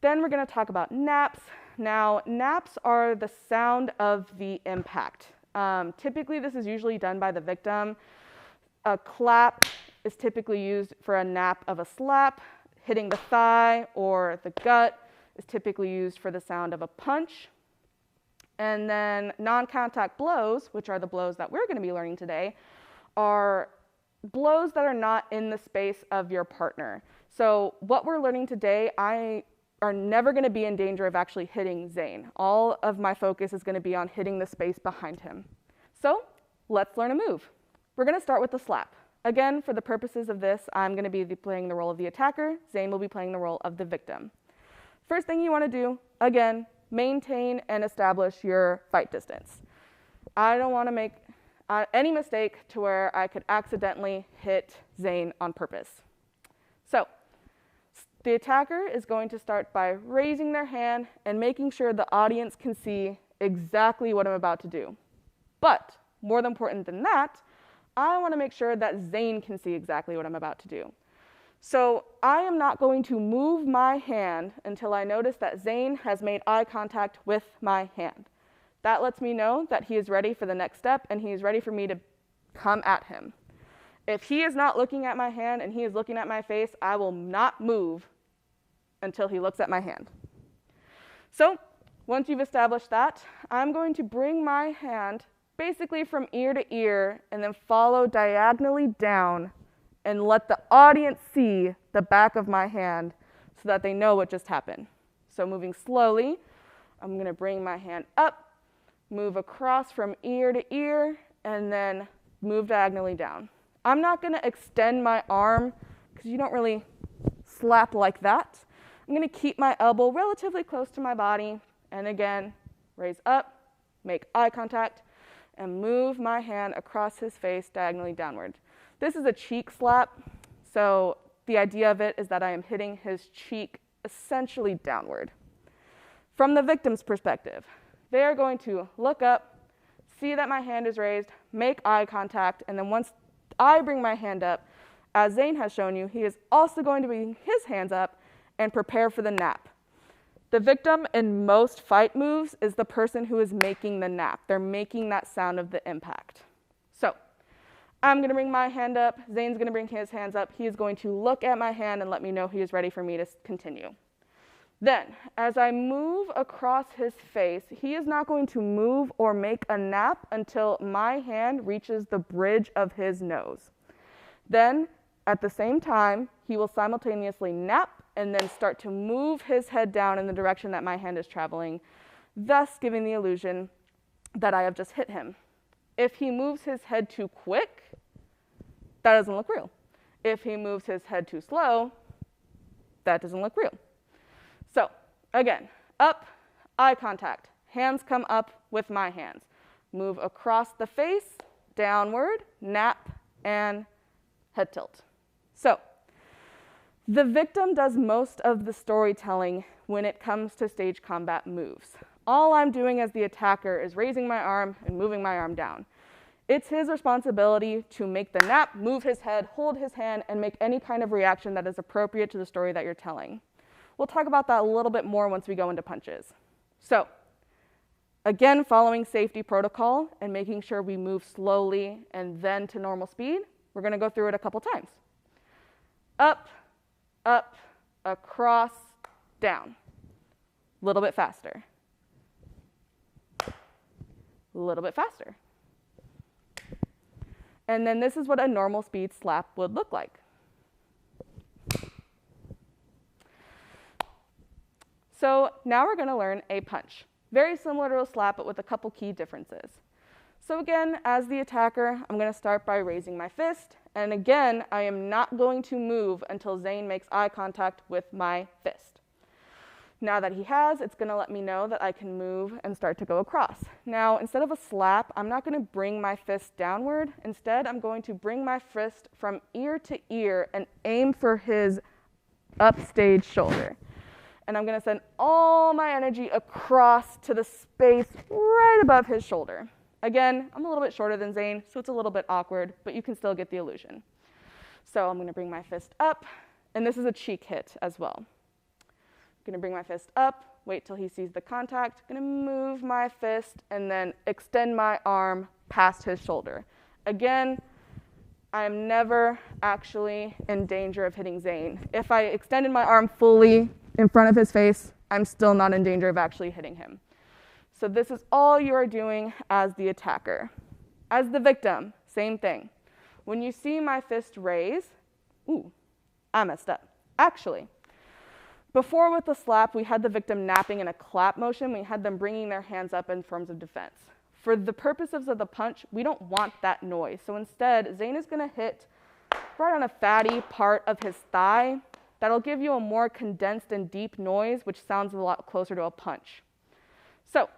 Then we're going to talk about naps. Now, naps are the sound of the impact. Typically, this is usually done by the victim. A clap is typically used for a nap of a slap. Hitting the thigh or the gut is typically used for the sound of a punch. And then non-contact blows, which are the blows that we're going to be learning today, are blows that are not in the space of your partner. So what we're learning today, I are never going to be in danger of actually hitting Zane. All of my focus is going to be on hitting the space behind him. So let's learn a move. We're going to start with the slap. Again, for the purposes of this, I'm going to be playing the role of the attacker. Zane will be playing the role of the victim. First thing you want to do, again, maintain and establish your fight distance. I don't want to make any mistake to where I could accidentally hit Zane on purpose. So the attacker is going to start by raising their hand and making sure the audience can see exactly what I'm about to do. But more important than that, I want to make sure that Zane can see exactly what I'm about to do. So I am not going to move my hand until I notice that Zane has made eye contact with my hand. That lets me know that he is ready for the next step and he is ready for me to come at him. If he is not looking at my hand and he is looking at my face, I will not move until he looks at my hand. So once you've established that, I'm going to bring my hand basically from ear to ear and then follow diagonally down and let the audience see the back of my hand so that they know what just happened. So moving slowly, I'm going to bring my hand up, move across from ear to ear, and then move diagonally down. I'm not going to extend my arm because you don't really slap like that. I'm going to keep my elbow relatively close to my body, and again, raise up, make eye contact, and move my hand across his face diagonally downward. This is a cheek slap, so the idea of it is that I am hitting his cheek essentially downward. From the victim's perspective, they are going to look up, see that my hand is raised, make eye contact, and then once I bring my hand up, as Zane has shown you, he is also going to bring his hands up and prepare for the nap. The victim in most fight moves is the person who is making the nap. They're making that sound of the impact. So I'm going to bring my hand up. Zane's going to bring his hands up. He is going to look at my hand and let me know he is ready for me to continue. Then, as I move across his face, he is not going to move or make a nap until my hand reaches the bridge of his nose. Then, at the same time, he will simultaneously nap and then start to move his head down in the direction that my hand is traveling, thus giving the illusion that I have just hit him. If he moves his head too quick, that doesn't look real. If he moves his head too slow, that doesn't look real. So, again, up, eye contact. Hands come up with my hands. Move across the face, downward, nap, and head tilt. So, the victim does most of the storytelling when it comes to stage combat moves. All I'm doing as the attacker is raising my arm and moving my arm down. It's his responsibility to make the nap, move his head, hold his hand, and make any kind of reaction that is appropriate to the story that you're telling. We'll talk about that a little bit more once we go into punches. So, again, following safety protocol and making sure we move slowly and then to normal speed, we're going to go through it a couple times. Up, up, across, down. A little bit faster. A little bit faster. And then this is what a normal speed slap would look like. So now we're going to learn a punch. Very similar to a slap, but with a couple key differences. So again, as the attacker, I'm going to start by raising my fist. And again, I am not going to move until Zane makes eye contact with my fist. Now that he has, it's going to let me know that I can move and start to go across. Now, instead of a slap, I'm not going to bring my fist downward. Instead, I'm going to bring my fist from ear to ear and aim for his upstage shoulder. And I'm going to send all my energy across to the space right above his shoulder. Again, I'm a little bit shorter than Zane, so it's a little bit awkward, but you can still get the illusion. So I'm going to bring my fist up, and this is a cheek hit as well. I'm going to bring my fist up, wait till he sees the contact, going to move my fist, and then extend my arm past his shoulder. Again, I'm never actually in danger of hitting Zane. If I extended my arm fully in front of his face, I'm still not in danger of actually hitting him. So this is all you are doing as the attacker. As the victim, same thing. When you see my fist raise, ooh, I messed up. Actually, before with the slap, we had the victim napping in a clap motion. We had them bringing their hands up in forms of defense. For the purposes of the punch, we don't want that noise. So instead, Zane is going to hit right on a fatty part of his thigh. That'll give you a more condensed and deep noise, which sounds a lot closer to a punch. So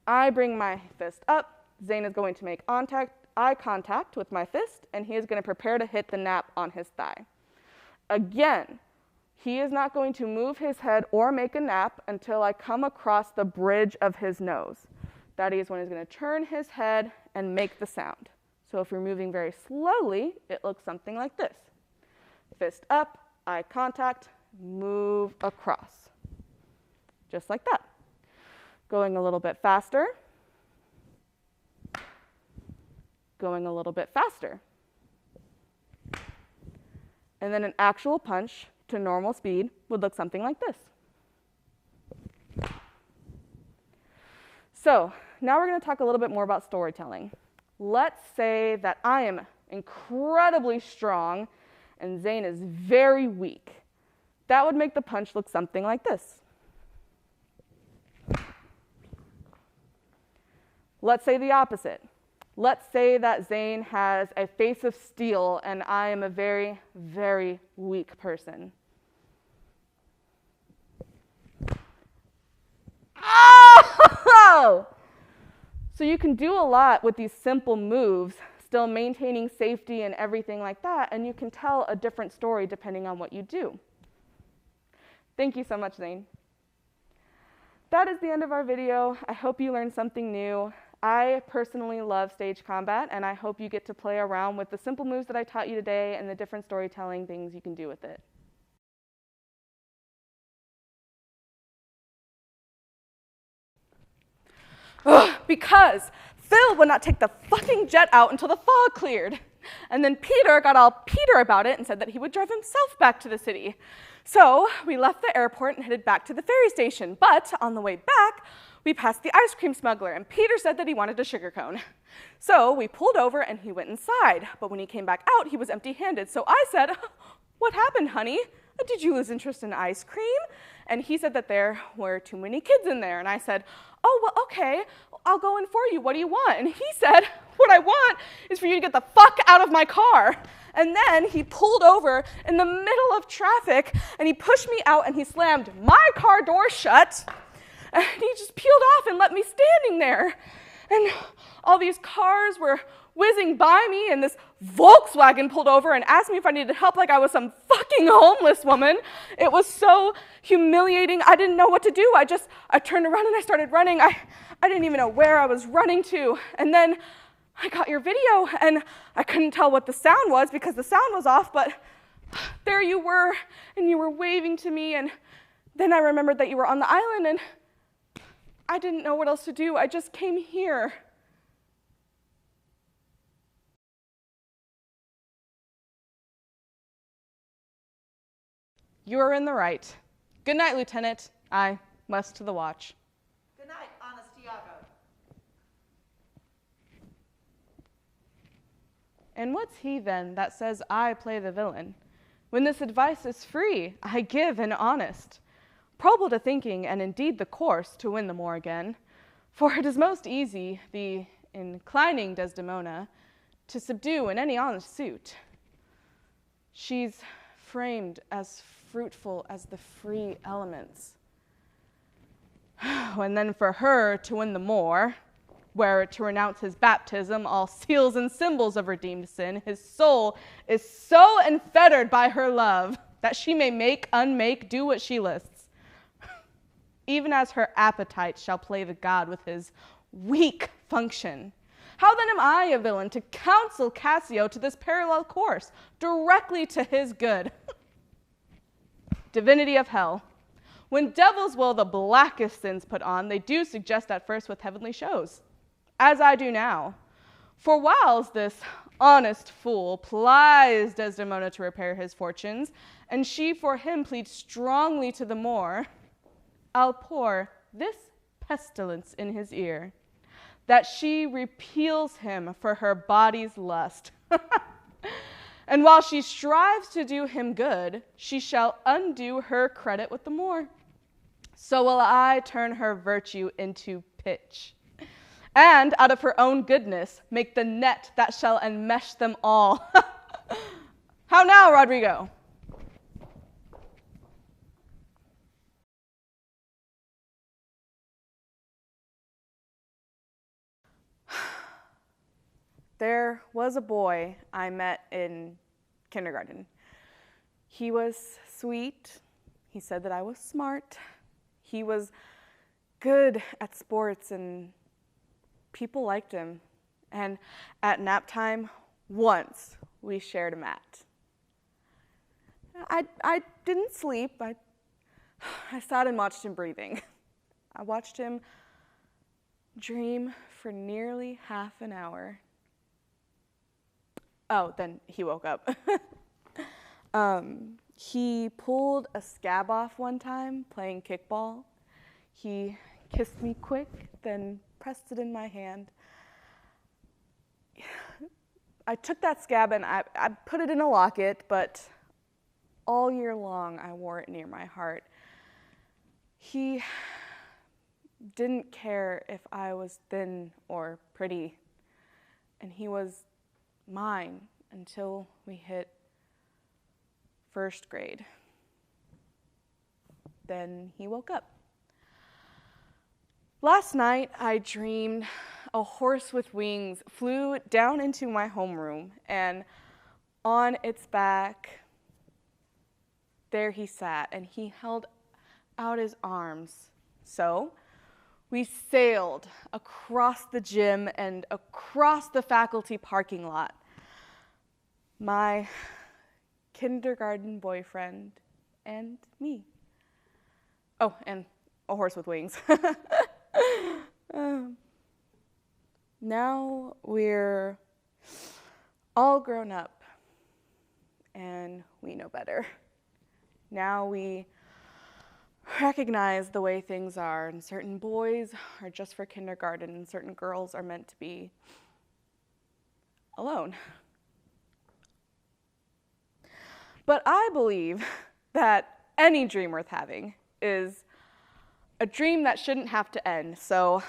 I bring my fist up. Zane is going to make eye contact with my fist, and he is going to prepare to hit the nap on his thigh. Again, he is not going to move his head or make a nap until I come across the bridge of his nose. That is when he's going to turn his head and make the sound. So if you're moving very slowly, it looks something like this. Fist up, eye contact, move across. Just like that. Going a little bit faster. Going a little bit faster. And then an actual punch to normal speed would look something like this. So now we're going to talk a little bit more about storytelling. Let's say that I am incredibly strong and Zane is very weak. That would make the punch look something like this. Let's say the opposite. Let's say that Zane has a face of steel and I am a very, very weak person. Oh! So you can do a lot with these simple moves, still maintaining safety and everything like that, and you can tell a different story depending on what you do. Thank you so much, Zane. That is the end of our video. I hope you learned something new. I personally love stage combat, and I hope you get to play around with the simple moves that I taught you today and the different storytelling things you can do with it. Ugh, because Phil would not take the fucking jet out until the fog cleared. And then Peter got all Peter about it and said that he would drive himself back to the city. So we left the airport and headed back to the ferry station. But on the way back, we passed the ice cream smuggler, and Peter said that he wanted a sugar cone. So we pulled over and he went inside. But when he came back out, he was empty-handed. So I said, "What happened, honey? Did you lose interest in ice cream?" And he said that there were too many kids in there. And I said, "Oh, well, okay, I'll go in for you. What do you want?" And he said, "What I want is for you to get the fuck out of my car." And then he pulled over in the middle of traffic, and he pushed me out, and he slammed my car door shut. And he just peeled off and left me standing there. And all these cars were whizzing by me, and this Volkswagen pulled over and asked me if I needed help like I was some fucking homeless woman. It was so humiliating. I didn't know what to do. I turned around and I started running. I didn't even know where I was running to. And then I got your video, and I couldn't tell what the sound was because the sound was off, but there you were, and you were waving to me, and then I remembered that you were on the island, and I didn't know what else to do. I just came here. You are in the right. Good night, Lieutenant. I must to the watch. Good night, Anastiago. And what's he then that says I play the villain? When this advice is free, I give and honest. Probable to thinking, and indeed the course, to win the more again. For it is most easy, the inclining Desdemona, to subdue in any honest suit. She's framed as fruitful as the free elements. And then for her to win the more, where to renounce his baptism, all seals and symbols of redeemed sin, his soul is so enfettered by her love that she may make, unmake, do what she lists. Even as her appetite shall play the god with his weak function. How then am I a villain to counsel Cassio to this parallel course, directly to his good? Divinity of hell. When devils will the blackest sins put on, they do suggest at first with heavenly shows, as I do now. For whiles this honest fool plies Desdemona to repair his fortunes, and she for him pleads strongly to the more, I'll pour this pestilence in his ear. that she repeals him for her body's lust. And while she strives to do him good, she shall undo her credit with the more. So will I turn her virtue into pitch, and out of her own goodness make the net that shall enmesh them all. How now, Rodrigo? There was a boy I met in kindergarten. He was sweet. He said that I was smart. He was good at sports, and people liked him. And at nap time, once we shared a mat. I didn't sleep. I sat and watched him breathing. I watched him dream for nearly half an hour. Oh, then he woke up. He pulled a scab off one time playing kickball. He kissed me quick, then pressed it in my hand. I took that scab and I put it in a locket, but all year long I wore it near my heart. He didn't care if I was thin or pretty, and he was mine until we hit first grade. Then he woke up. Last night I dreamed a horse with wings flew down into my homeroom, and on its back there he sat, and he held out his arms. So we sailed across the gym and across the faculty parking lot. My kindergarten boyfriend and me. Oh, and a horse with wings. Now we're all grown up and we know better. Now we recognize the way things are, and certain boys are just for kindergarten and certain girls are meant to be alone. But I believe that any dream worth having is a dream that shouldn't have to end. So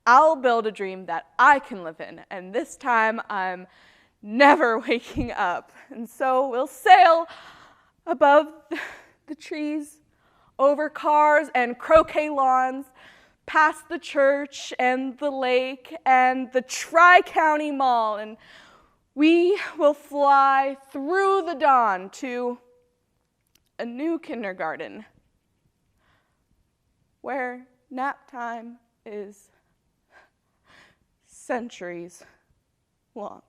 I'll build a dream that I can live in, and this time I'm never waking up. And so we'll sail above the trees, over cars and croquet lawns, past the church and the lake and the Tri-County Mall, and we will fly through the dawn to a new kindergarten where nap time is centuries long.